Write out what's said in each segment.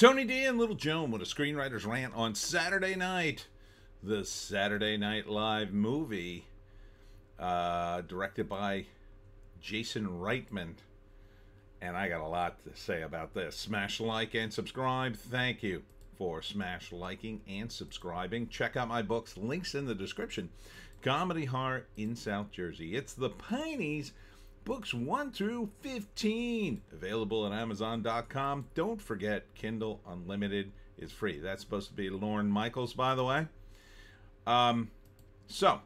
Tony D and Little Joan with a Screenwriter's Rant on Saturday night. The Saturday Night Live movie, directed by Jason Reitman. And I got a lot to say about this. Smash like and subscribe. Thank you for smash liking and subscribing. Check out my books. Links in the description. Comedy Horror in South Jersey. It's the Pineys. Books 1 through 15. Available at Amazon.com. Don't forget, Kindle Unlimited is free. That's supposed to be Lorne Michaels, by the way. So,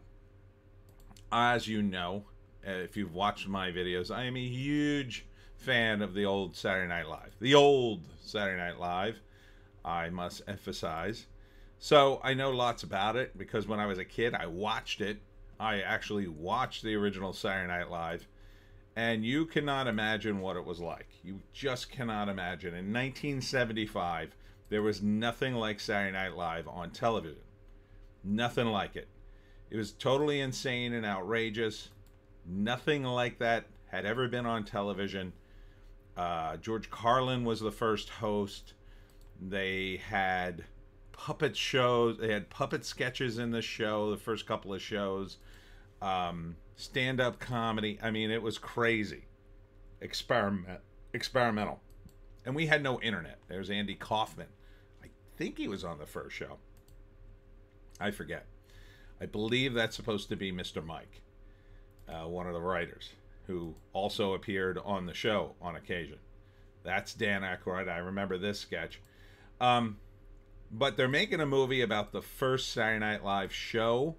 as you know, if you've watched my videos, I am a huge fan of the old Saturday Night Live. The old Saturday Night Live, I must emphasize. So, I know lots about it because when I was a kid, I watched it. I actually watched the original Saturday Night Live. And you cannot imagine what it was like. You just cannot imagine. In 1975, there was nothing like Saturday Night Live on television. Nothing like it. It was totally insane and outrageous. Nothing like that had ever been on television. George Carlin was the first host. They had puppet shows. They had puppet sketches in the show, the first couple of shows. Stand-up comedy. I mean, it was crazy. Experimental. And we had no internet. There's Andy Kaufman. I think he was on the first show. I forget. I believe that's supposed to be Mr. Mike, one of the writers, who also appeared on the show on occasion. That's Dan Aykroyd. I remember this sketch. But they're making a movie about the first Saturday Night Live show.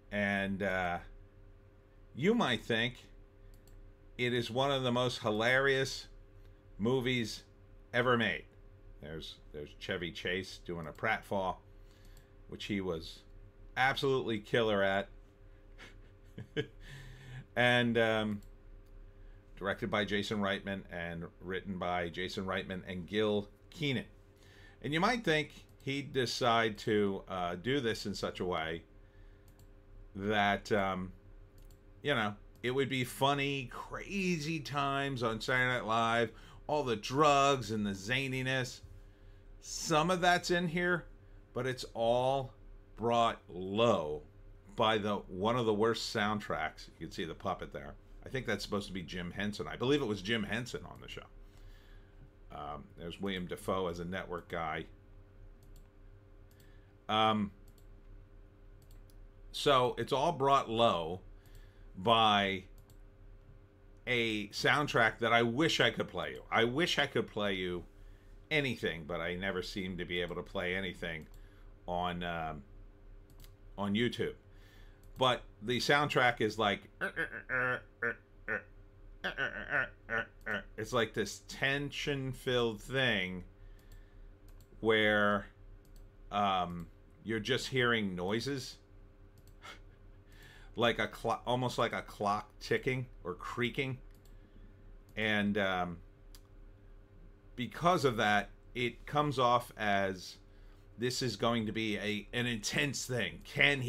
And you might think it is one of the most hilarious movies ever made. There's Chevy Chase doing a pratfall, which he was absolutely killer at. And directed by Jason Reitman and written by Jason Reitman and Gil Keenan. And you might think he'd decide to do this in such a way that, you know, it would be funny, crazy times on Saturday Night Live, all the drugs and the zaniness. Some of that's in here, but it's all brought low by one of the worst soundtracks. You can see the puppet there. I think that's supposed to be Jim Henson. I believe it was Jim Henson on the show. There's William Dafoe as a network guy. So it's all brought low by a soundtrack that I wish I could play you. I wish I could play you anything, but I never seem to be able to play anything on YouTube. But the soundtrack is like it's like this tension-filled thing where you're just hearing noises. Like a clock, almost like a clock ticking or creaking, and because of that, it comes off as this is going to be an intense thing. Can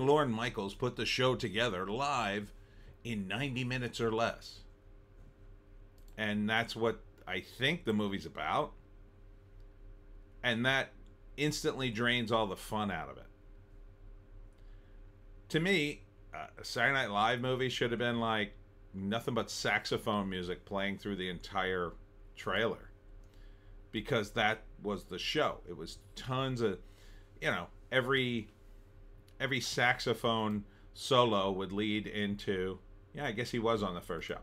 Lorne Michaels put the show together live in 90 minutes or less? And that's what I think the movie's about, and that instantly drains all the fun out of it. To me, a Saturday Night Live movie should have been like nothing but saxophone music playing through the entire trailer, because that was the show. It was tons of, you know, every saxophone solo would lead into, yeah, I guess he was on the first show.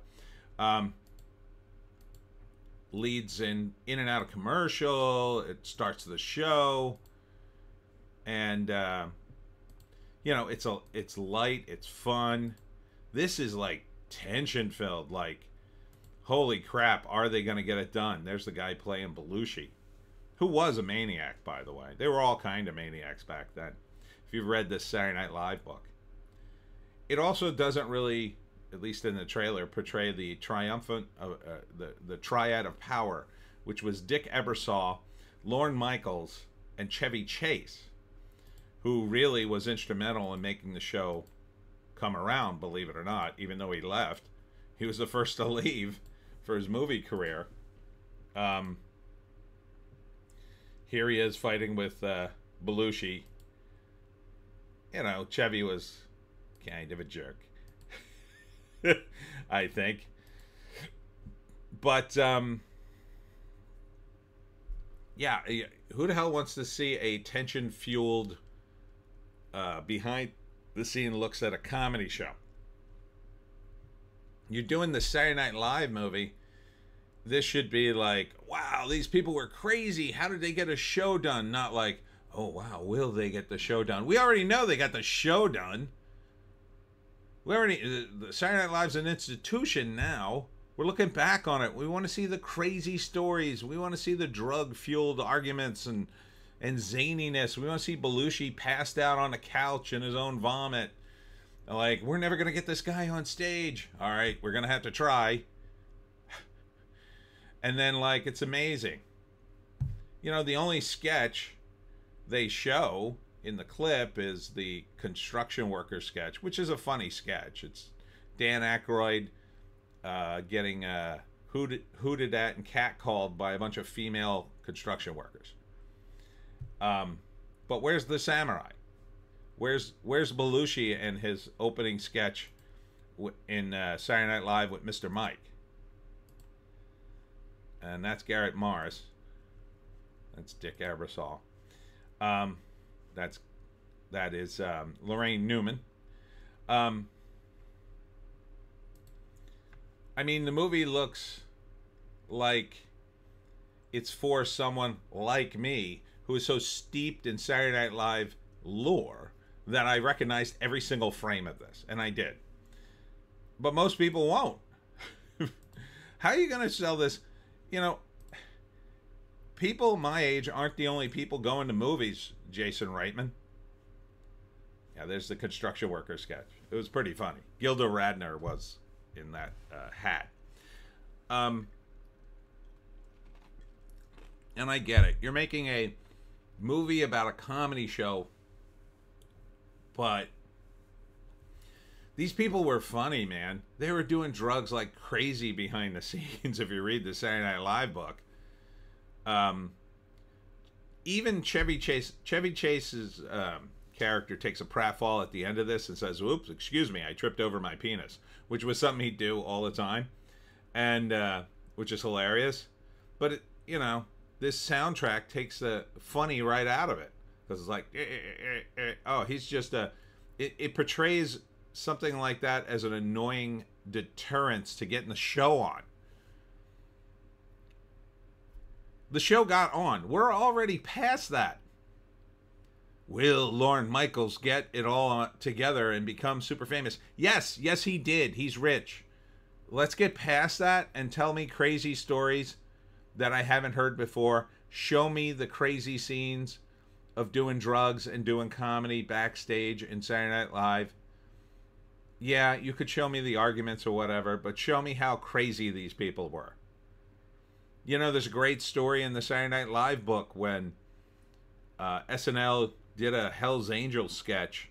Leads in and out of commercial. It starts the show, and you know, it's light, it's fun. This is like tension filled. Like, holy crap, are they going to get it done? There's the guy playing Belushi, who was a maniac, by the way. They were all kind of maniacs back then. If you've read this Saturday Night Live book, it also doesn't really, at least in the trailer, portray the triumphant, the triad of power, which was Dick Ebersol, Lorne Michaels, and Chevy Chase, who really was instrumental in making the show come around, believe it or not. Even though he left, he was the first to leave for his movie career. here he is fighting with Belushi. You know, Chevy was kind of a jerk, I think. But yeah, who the hell wants to see a tension-fueled behind the scene looks at a comedy show? You're doing the Saturday Night Live movie. This should be like, wow, these people were crazy. How did they get a show done? Not like, oh, wow, will they get the show done? We already know they got the show done. We already, the Saturday Night Live's an institution now. We're looking back on it. We want to see the crazy stories. We want to see the drug-fueled arguments and zaniness. We want to see Belushi passed out on a couch in his own vomit. Like, we're never going to get this guy on stage. All right, we're going to have to try. And then, like, it's amazing. You know, the only sketch they show in the clip is the construction worker sketch, which is a funny sketch. It's Dan Aykroyd getting hooted at and catcalled by a bunch of female construction workers. But where's the samurai? Where's Belushi and his opening sketch in Saturday Night Live with Mr. Mike? And that's Garrett Morris. That's Dick Ebersol. That is Lorraine Newman. I mean, the movie looks like it's for someone like me who is so steeped in Saturday Night Live lore that I recognized every single frame of this, and I did. But most people won't. How are you going to sell this? You know, people my age aren't the only people going to movies, Jason Reitman. Yeah, there's the construction worker sketch. It was pretty funny. Gilda Radner was in that hat. And I get it. You're making a movie about a comedy show, but these people were funny, man. They were doing drugs like crazy behind the scenes if you read the Saturday Night Live book. Even Chevy Chase's character takes a pratfall at the end of this and says, "Oops, excuse me, I tripped over my penis," which was something he'd do all the time, and which is hilarious. But it, you know, this soundtrack takes the funny right out of it, because it's like, oh, he's just a. It portrays something like that as an annoying deterrence to getting the show on. The show got on. We're already past that. Will Lorne Michaels get it all together and become super famous? Yes, yes he did. He's rich. Let's get past that and tell me crazy stories that I haven't heard before. Show me the crazy scenes of doing drugs and doing comedy backstage in Saturday Night Live. Yeah, you could show me the arguments or whatever, but show me how crazy these people were. You know, there's a great story in the Saturday Night Live book when SNL did a Hell's Angels sketch,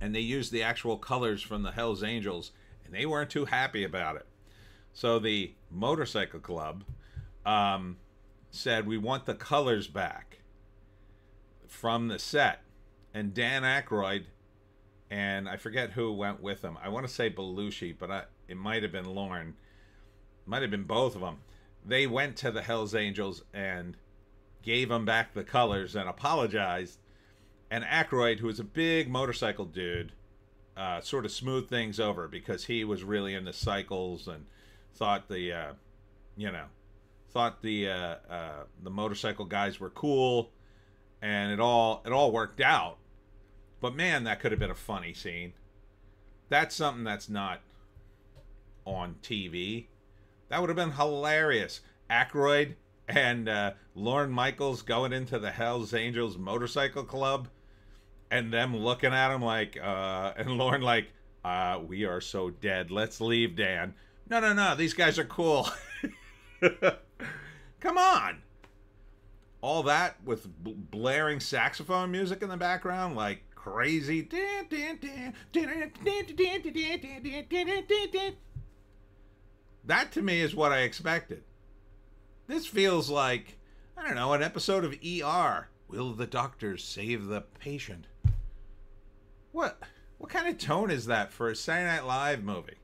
and they used the actual colors from the Hell's Angels, and they weren't too happy about it. So the motorcycle club said, we want the colors back from the set. And Dan Aykroyd, and I forget who went with him. I want to say Belushi, but it might have been Lorne. Might have been both of them. They went to the Hells Angels and gave them back the colors and apologized. And Aykroyd, who was a big motorcycle dude, sort of smoothed things over because he was really into cycles and thought the motorcycle guys were cool, and it all worked out. But man, that could have been a funny scene. That's something that's not on TV. That would have been hilarious. Aykroyd and Lorne Michaels going into the Hells Angels motorcycle club, and them looking at him like, and Lorne like, we are so dead. Let's leave, Dan. No, these guys are cool. Come on. All that with blaring saxophone music in the background, like crazy. That to me is what I expected. This feels like I don't know, an episode of ER. Will the doctors save the patient? What kind of tone is that for a Saturday Night Live movie?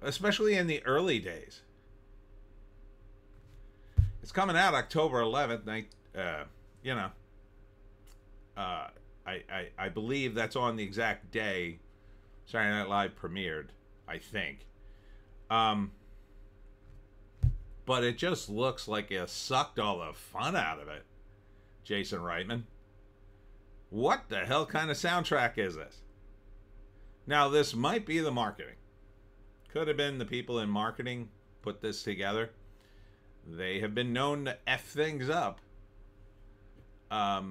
Especially in the early days. It's coming out October 11th. I believe that's on the exact day Saturday Night Live premiered, I think. But it just looks like it sucked all the fun out of it. Jason Reitman. What the hell kind of soundtrack is this? Now, this might be the marketing. Could have been the people in marketing put this together. They have been known to F things up. But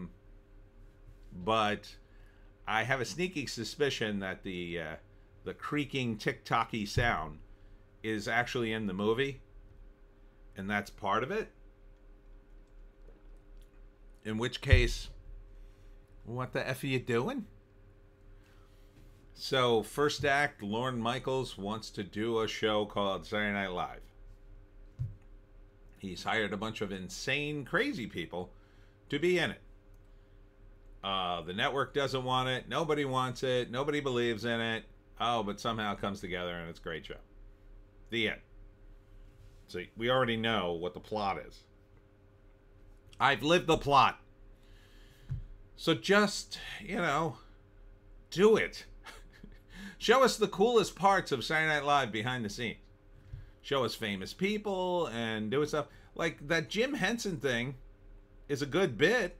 I have a sneaky suspicion that the creaking, tick-tocky sound is actually in the movie. And that's part of it. In which case, what the F are you doing? So, first act, Lorne Michaels wants to do a show called Saturday Night Live. He's hired a bunch of insane, crazy people to be in it. The network doesn't want it. Nobody wants it. Nobody believes in it. Oh, but somehow it comes together and it's a great show. The end. So we already know what the plot is. I've lived the plot. So just, do it. Show us the coolest parts of Saturday Night Live behind the scenes. Show us famous people and do stuff. Like that Jim Henson thing is a good bit.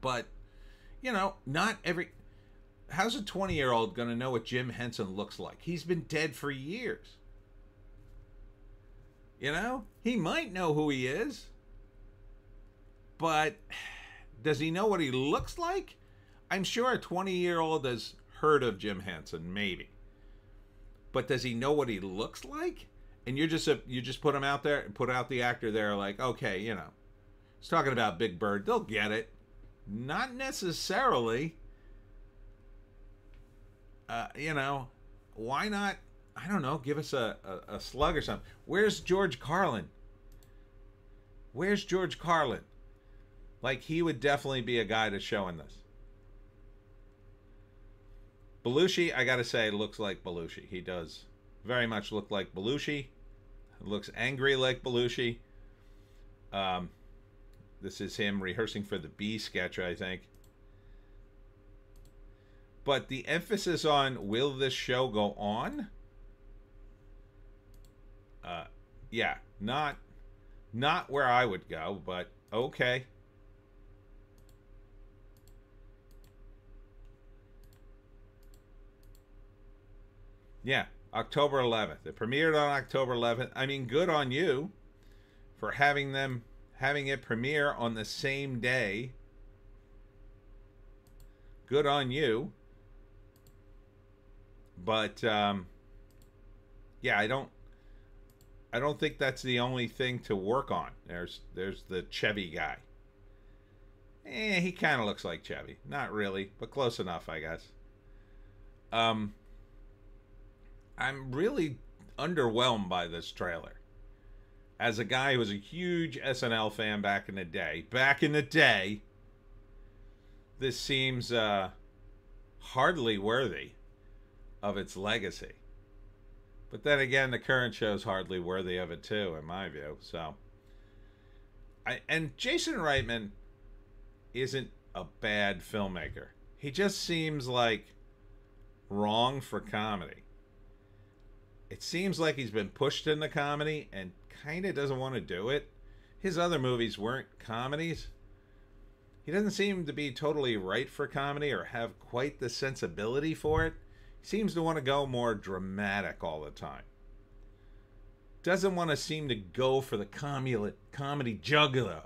But, not every... How's a 20-year-old going to know what Jim Henson looks like? He's been dead for years. He might know who he is. But does he know what he looks like? I'm sure a 20-year-old has heard of Jim Henson, maybe. But does he know what he looks like? And you just put him out there and put out the actor there like, okay, he's talking about Big Bird. They'll get it. Not necessarily. Why not? I don't know, give us a slug or something. Where's George Carlin? Where's George Carlin? Like, he would definitely be a guy to show in this. Belushi, I gotta say, looks like Belushi. He does very much look like Belushi. Looks angry like Belushi. This is him rehearsing for the Bee sketch, I think. But the emphasis on, will this show go on? Yeah, not where I would go, but okay. Yeah, October 11th. It premiered on October 11th. I mean, good on you for having it premiere on the same day. Good on you. But yeah, I don't think that's the only thing to work on. There's the Chevy guy. He kind of looks like Chevy. Not really, but close enough, I guess. I'm really underwhelmed by this trailer. As a guy who was a huge SNL fan back in the day, this seems hardly worthy of its legacy. But then again, the current show's hardly worthy of it too, in my view. So, and Jason Reitman isn't a bad filmmaker. He just seems like wrong for comedy. It seems like he's been pushed into comedy and kind of doesn't want to do it. His other movies weren't comedies. He doesn't seem to be totally right for comedy or have quite the sensibility for it. He seems to want to go more dramatic all the time. Doesn't want to seem to go for the comedy jugular.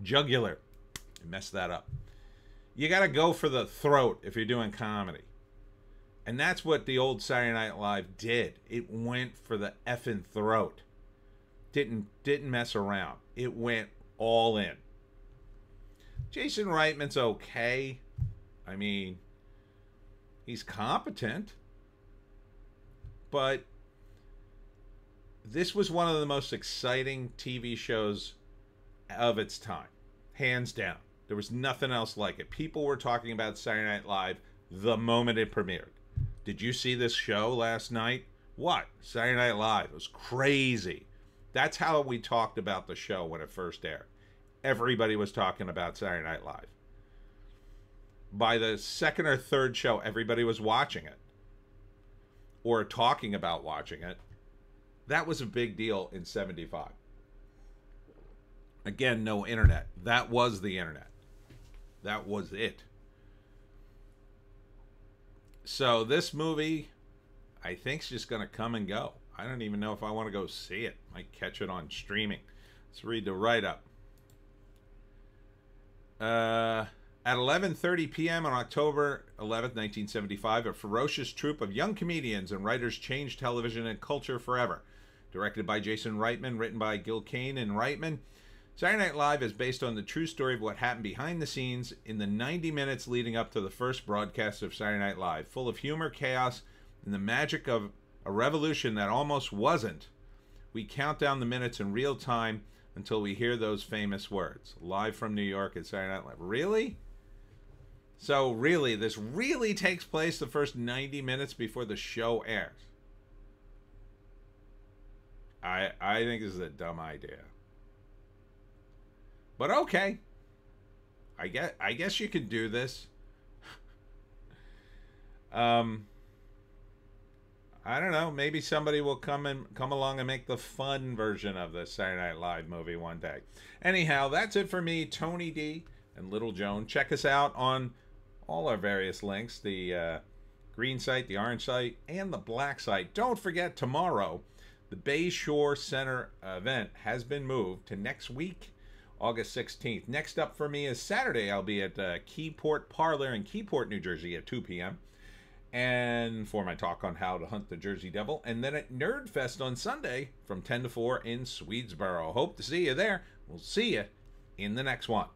I messed that up. You got to go for the throat if you're doing comedy. And that's what the old Saturday Night Live did. It went for the effing throat. Didn't mess around. It went all in. Jason Reitman's okay. I mean, he's competent. But this was one of the most exciting TV shows of its time. Hands down. There was nothing else like it. People were talking about Saturday Night Live the moment it premiered. Did you see this show last night? What? Saturday Night Live. It was crazy. That's how we talked about the show when it first aired. Everybody was talking about Saturday Night Live. By the second or third show, everybody was watching it. Or talking about watching it. That was a big deal in 75. Again, no internet. That was the internet. That was it. So this movie, I think, is just going to come and go. I don't even know if I want to go see it. Might catch it on streaming. Let's read the write-up. At 11:30 p.m. on October 11th, 1975, a ferocious troupe of young comedians and writers changed television and culture forever. Directed by Jason Reitman, written by Gil Kane and Reitman, Saturday Night Live is based on the true story of what happened behind the scenes in the 90 minutes leading up to the first broadcast of Saturday Night Live, full of humor, chaos, and the magic of a revolution that almost wasn't. We count down the minutes in real time until we hear those famous words. Live from New York at Saturday Night Live. Really? So really, this really takes place the first 90 minutes before the show airs. I think this is a dumb idea. But okay. I guess you could do this. I don't know. Maybe somebody will come along and make the fun version of the Saturday Night Live movie one day. Anyhow, that's it for me, Tony D and Little Joan. Check us out on all our various links, the green site, the orange site, and the black site. Don't forget, tomorrow, the Bay Shore Center event has been moved to next week, August 16th. Next up for me is Saturday. I'll be at Keyport Parlor in Keyport, New Jersey at 2 p.m. and for my talk on how to hunt the Jersey Devil. And then at Nerd Fest on Sunday from 10 to 4 in Swedesboro. Hope to see you there. We'll see you in the next one.